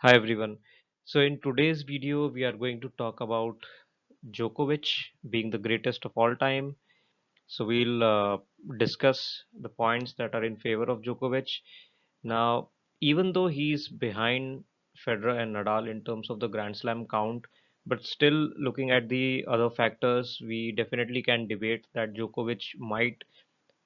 Hi everyone. So in today's video, we are going to talk about Djokovic being the greatest of all time. So we'll discuss the points that are in favor of Djokovic. Now, even though he's behind Federer and Nadal in terms of the Grand Slam count, but still looking at the other factors, we definitely can debate that Djokovic might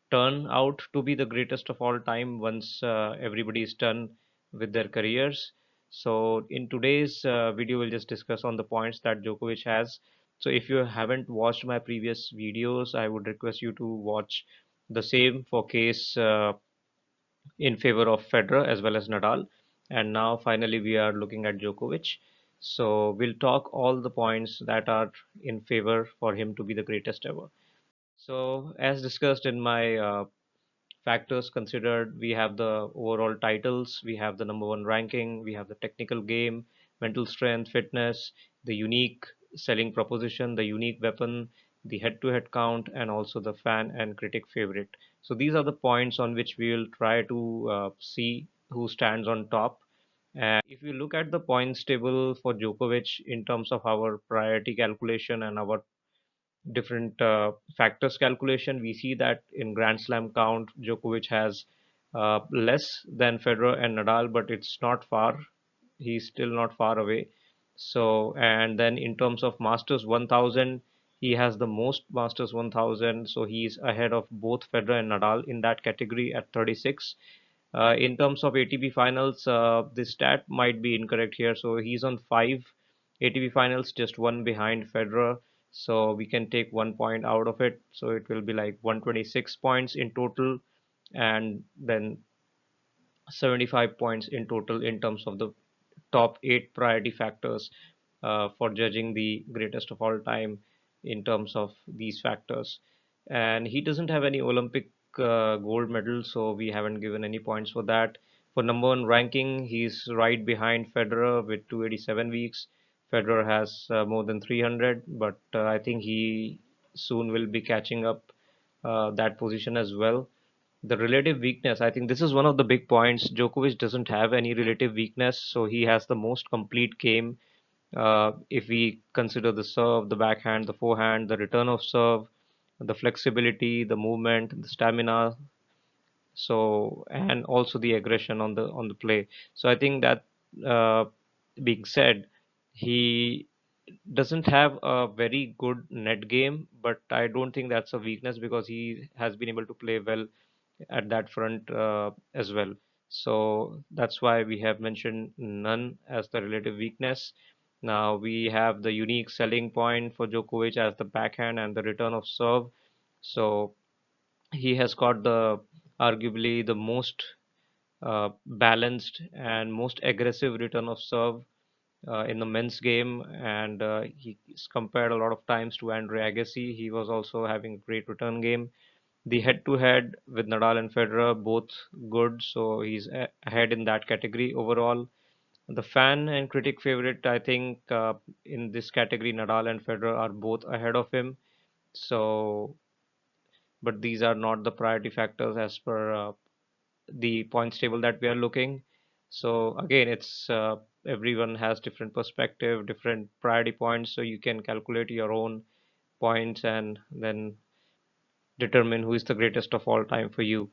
turn out to be the greatest of all time once everybody is done with their careers. So in today's video, we'll just discuss on the points that Djokovic has. So if you haven't watched my previous videos, I would request you to watch the same for case in favor of Federer as well as Nadal. And now finally we are looking at Djokovic. So we'll talk all the points that are in favor for him to be the greatest ever. So as discussed in my factors considered, we have the overall titles, we have the number one ranking, we have the technical game, mental strength, fitness, the unique selling proposition, the unique weapon, the head to head count, and also the fan and critic favorite. So these are the points on which we will try to see who stands on top. And if you look at the points table for Djokovic in terms of our priority calculation and our different factors calculation, we see that in Grand Slam count, Djokovic has less than Federer and Nadal, but it's not far. He's still not far away. So, and then in terms of Masters 1000, he has the most Masters 1000. So he's ahead of both Federer and Nadal in that category at 36. In terms of ATP finals, this stat might be incorrect here. So he's on five ATP finals, just one behind Federer. So we can take 1 point out of it. So it will be like 126 points in total, and then 75 points in total in terms of the top eight priority factors for judging the greatest of all time in terms of these factors. And he doesn't have any Olympic gold medal, so we haven't given any points for that. For number one ranking, he's right behind Federer with 287 weeks. Federer has more than 300, but I think he soon will be catching up that position as well. The relative weakness, I think this is one of the big points. Djokovic doesn't have any relative weakness, so he has the most complete game. If we consider the serve, the backhand, the forehand, the return of serve, the flexibility, the movement, the stamina, so and also the aggression on the play. So I think that uh, being said, he doesn't have a very good net game, but I don't think that's a weakness because he has been able to play well at that front as well. So that's why we have mentioned none as the relative weakness. Now we have the unique selling point for Djokovic as the backhand and the return of serve. So he has got the arguably the most balanced and most aggressive return of serve in the men's game, and he's compared a lot of times to Andre Agassi. He was also having a great return game. The head-to-head with Nadal and Federer, both good, so he's ahead in that category overall. The fan and critic favorite, I think, in this category, Nadal and Federer are both ahead of him. So, but these are not the priority factors as per the points table that we are looking. So again, it's everyone has different perspective, different priority points, so you can calculate your own points and then determine who is the greatest of all time for you.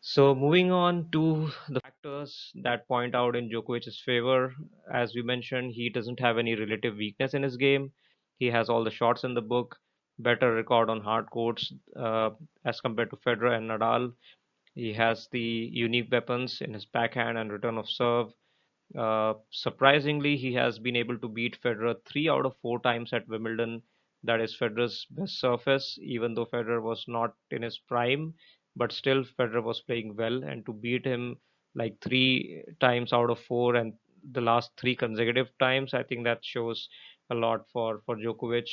So moving on to the factors that point out in Djokovic's favor, as we mentioned, he doesn't have any relative weakness in his game. He has all the shots in the book, better record on hard courts as compared to Federer and Nadal. He has the unique weapons in his backhand and return of serve. Surprisingly, he has been able to beat Federer three out of four times at Wimbledon. That is Federer's best surface, even though Federer was not in his prime, but still Federer was playing well. And to beat him like three times out of four and the last three consecutive times, I think that shows a lot for Djokovic.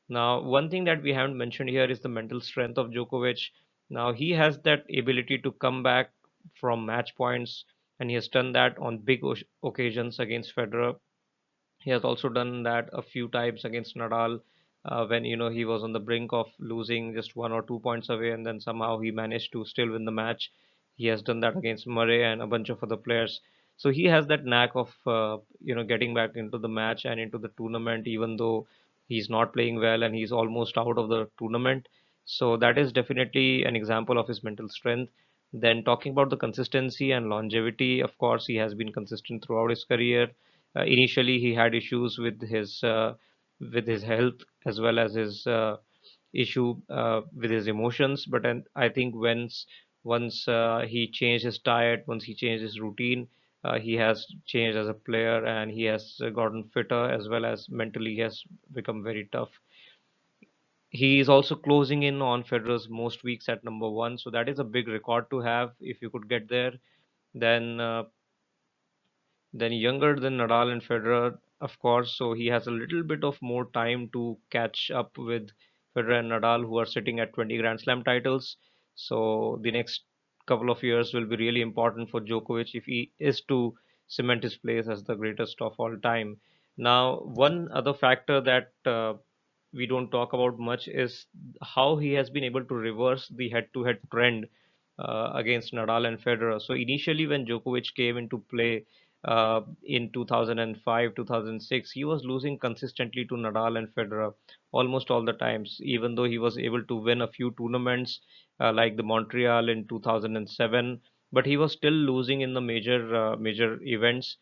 Now, one thing that we haven't mentioned here is the mental strength of Djokovic. Now, he has that ability to come back from match points, and he has done that on big occasions against Federer. He has also done that a few times against Nadal when he was on the brink of losing just 1 or 2 points away, and then somehow he managed to still win the match. He has done that against Murray and a bunch of other players. So he has that knack of getting back into the match and into the tournament, even though he's not playing well and he's almost out of the tournament. So that is definitely an example of his mental strength. Then talking about the consistency and longevity, of course, he has been consistent throughout his career. Initially, he had issues with his health as well as his issue with his emotions. But I think once he changed his diet, once he changed his routine, he has changed as a player and he has gotten fitter as well as mentally he has become very tough. He is also closing in on Federer's most weeks at number one, so that is a big record to have if you could get there. Then younger than Nadal and Federer, of course, so he has a little bit of more time to catch up with Federer and Nadal, who are sitting at 20 Grand Slam titles. So the next couple of years will be really important for Djokovic if he is to cement his place as the greatest of all time. Now, one other factor that we don't talk about much is how he has been able to reverse the head-to-head trend against Nadal and Federer. So initially, when Djokovic came into play in 2005, 2006, he was losing consistently to Nadal and Federer almost all the times, even though he was able to win a few tournaments like the Montreal in 2007, but he was still losing in the major events.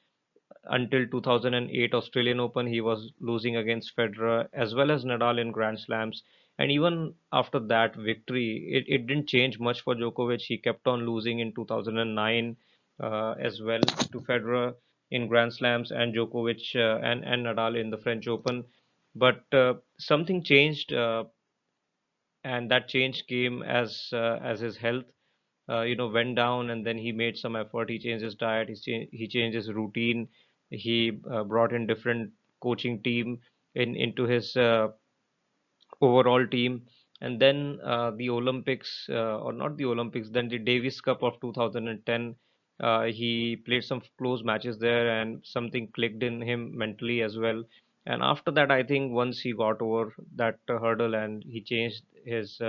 Until 2008 Australian Open, he was losing against Federer as well as Nadal in Grand Slams. And even after that victory, it didn't change much for Djokovic. He kept on losing in 2009 as well to Federer in Grand Slams and Djokovic and Nadal in the French Open. But something changed, and that change came as his health went down, and then he made some effort. He changed his diet. He changed his routine. He brought in different coaching team into his overall team. And then the Olympics, or not the Olympics, then the Davis Cup of 2010. He played some close matches there, and something clicked in him mentally as well. And after that, I think once he got over that hurdle and he changed his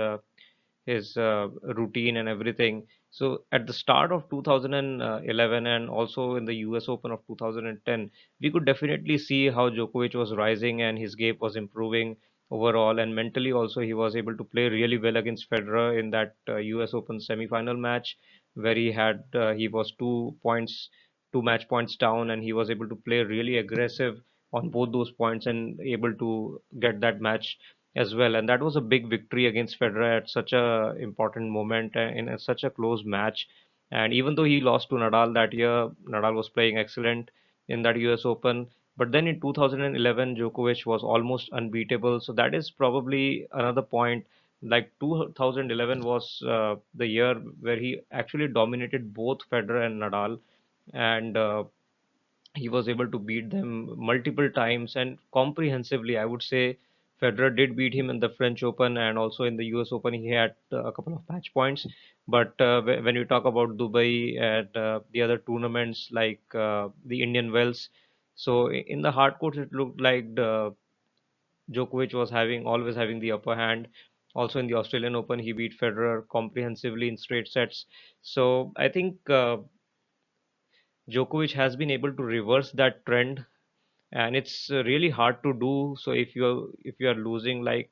routine and everything. So at the start of 2011 and also in the US Open of 2010, we could definitely see how Djokovic was rising and his game was improving overall. And mentally also, he was able to play really well against Federer in that US Open semi-final match, where he was 2 points, 2 match points down, and he was able to play really aggressive on both those points and able to get that match as well. And that was a big victory against Federer at such a important moment such a close match. And even though he lost to Nadal that year, Nadal was playing excellent in that US Open. But then in 2011, Djokovic was almost unbeatable. So that is probably another point. Like 2011 was the year where he actually dominated both Federer and Nadal, and he was able to beat them multiple times and comprehensively. I would say Federer did beat him in the French Open and also in the US Open. He had a couple of match points. But when you talk about Dubai and the other tournaments like the Indian Wells, so in the hard courts, it looked like Djokovic was always having the upper hand. Also in the Australian Open, he beat Federer comprehensively in straight sets. So I think Djokovic has been able to reverse that trend, and it's really hard to do so if you are losing like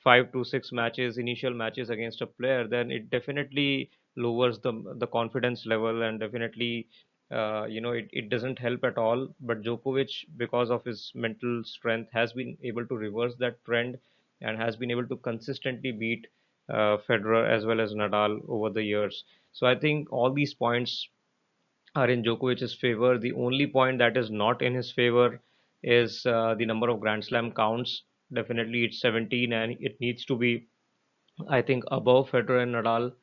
5 to 6 initial matches against a player, then it definitely lowers the confidence level, and definitely it doesn't help at all. But Djokovic, because of his mental strength, has been able to reverse that trend and has been able to consistently beat Federer as well as Nadal over the years. So I think all these points are in Djokovic's favor. The only point that is not in his favor is the number of Grand Slam counts. Definitely, it's 17, and it needs to be, I think, above Federer and Nadal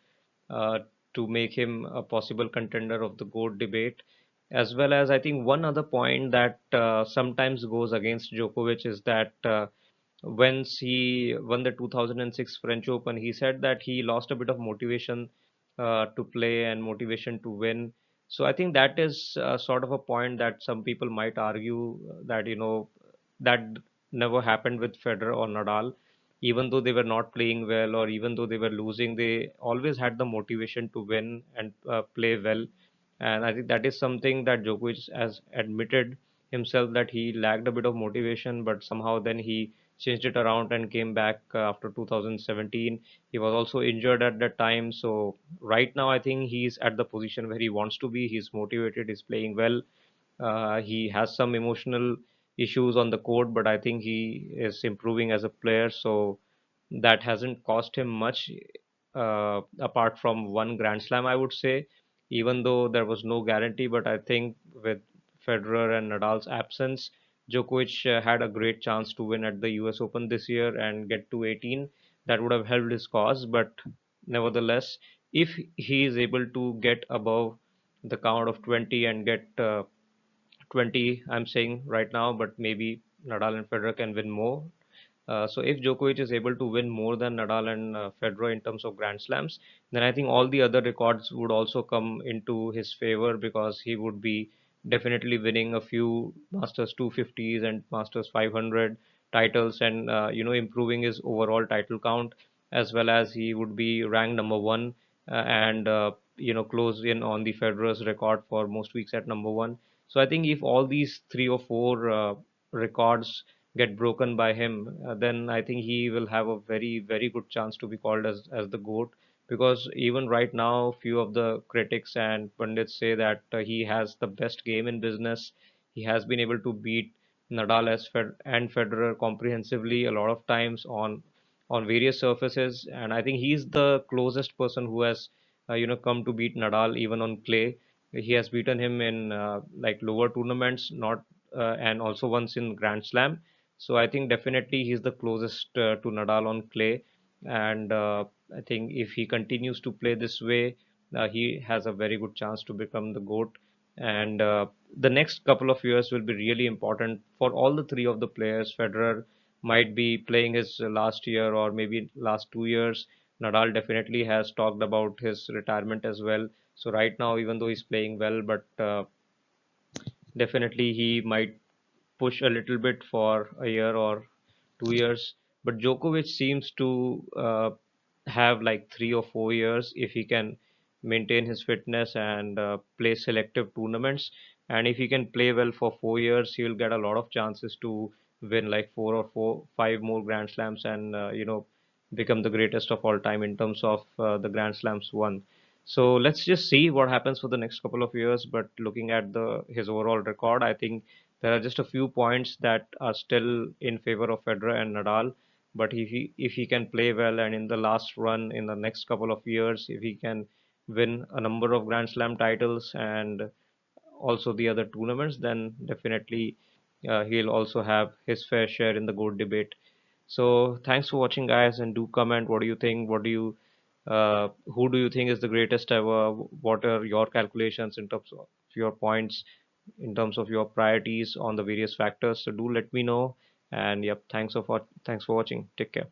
uh, to make him a possible contender of the GOAT debate. As well as, I think, one other point that sometimes goes against Djokovic is that once he won the 2006 French Open, he said that he lost a bit of motivation to play and motivation to win. So I think that is sort of a point that some people might argue that that never happened with Federer or Nadal. Even though they were not playing well or even though they were losing, they always had the motivation to win and play well. And I think that is something that Djokovic has admitted himself, that he lacked a bit of motivation, but somehow then he changed it around and came back after 2017. He was also injured at that time. So right now, I think he's at the position where he wants to be. He's motivated, he's playing well. He has some emotional issues on the court, but I think he is improving as a player. So that hasn't cost him much, apart from one Grand Slam, I would say, even though there was no guarantee. But I think with Federer and Nadal's absence, Djokovic had a great chance to win at the US Open this year and get to 18. That would have helped his cause. But nevertheless, if he is able to get above the count of 20 and get 20, I'm saying right now, but maybe Nadal and Federer can win more. So if Djokovic is able to win more than Nadal and Federer in terms of Grand Slams, then I think all the other records would also come into his favor, because he would be definitely winning a few Masters 250s and Masters 500 titles, and improving his overall title count, as well as he would be ranked number one, and close in on the Federer's record for most weeks at number one. So I think if all these three or four records get broken by him, then I think he will have a very, very good chance to be called as the GOAT. Because even right now, few of the critics and pundits say that he has the best game in business. He has been able to beat Nadal and Federer comprehensively a lot of times on various surfaces, and I think he's the closest person who has come to beat Nadal even on clay. He has beaten him in like lower tournaments, not and also once in Grand Slam. So I think definitely he's the closest to Nadal on clay, and I think if he continues to play this way, he has a very good chance to become the GOAT. And the next couple of years will be really important for all the three of the players. Federer might be playing his last year or maybe last 2 years. Nadal definitely has talked about his retirement as well. So right now, even though he's playing well, but definitely he might push a little bit for a year or 2 years. But Djokovic seems to have like 3 or 4 years if he can maintain his fitness and play selective tournaments. And if he can play well for 4 years, he will get a lot of chances to win like five more Grand Slams, and become the greatest of all time in terms of the Grand Slams won. So let's just see what happens for the next couple of years. But looking at the his overall record, I think there are just a few points that are still in favor of Federer and Nadal. But if he can play well, and in the last run in the next couple of years, if he can win a number of Grand Slam titles and also the other tournaments, then definitely he'll also have his fair share in the GOAT debate. So thanks for watching, guys, and do comment. What do you think? Who do you think is the greatest ever? What are your calculations in terms of your points, in terms of your priorities on the various factors? So do let me know. And yep, thanks for watching. Take care.